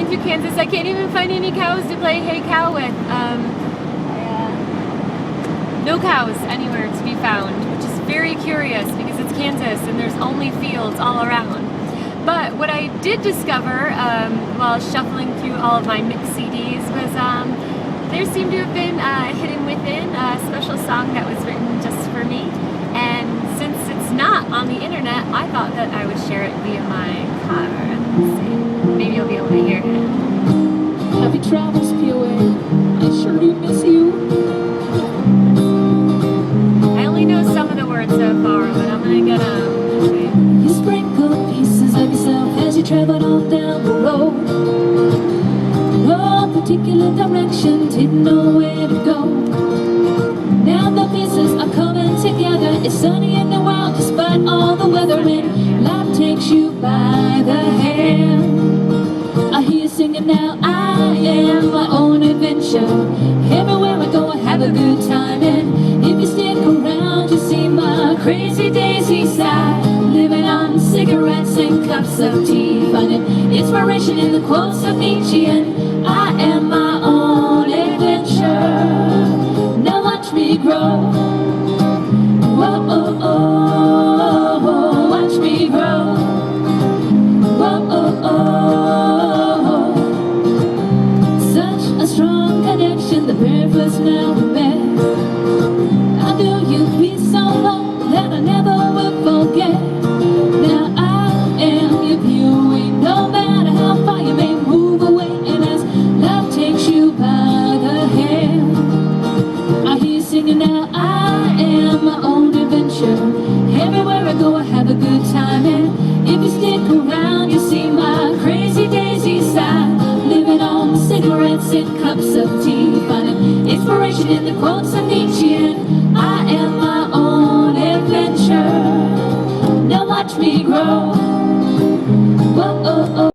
through Kansas. I can't even find any cows to play Hey Cow with. No cows anywhere to be found, which is very curious because it's Kansas and there's only fields all around. But what I did discover while shuffling through all of my mixed CDs was there seemed to have been Hidden Within, a special song that was written just for me. And since it's not on the internet, I thought that I would share it via my car. Let's see. Maybe you'll be able to hear it. Heavy travels, POA. I sure do miss you. I only know some of the words so far, but I'm gonna get them. You sprinkle pieces of yourself as you traveled on down the road. No particular direction, didn't know where to go. Now the pieces are coming together. It's sunny in the wild despite all the weather, and life takes you by the hand. I hear you singing now, I am my own adventure. Everywhere I go I have a good time, and if you stick around you'll see my crazy daisy side. Living on cigarettes and cups of tea, finding inspiration in the quotes of Nietzsche, and I am my own adventure. Now watch me grow. Whoa, oh, oh, oh, watch me grow. Whoa, oh, oh, oh. Such a strong connection, the very first night we met. I knew you'd be so long that I never will forget. Now I am your viewing, no matter how far you may move away, and as life takes you by the hand, I hear you singing now, I am my own adventure. Everywhere I go I have a good time, and if you stick around you'll see my crazy daisy side. Living on cigarettes and cups of tea, finding inspiration in the quotes of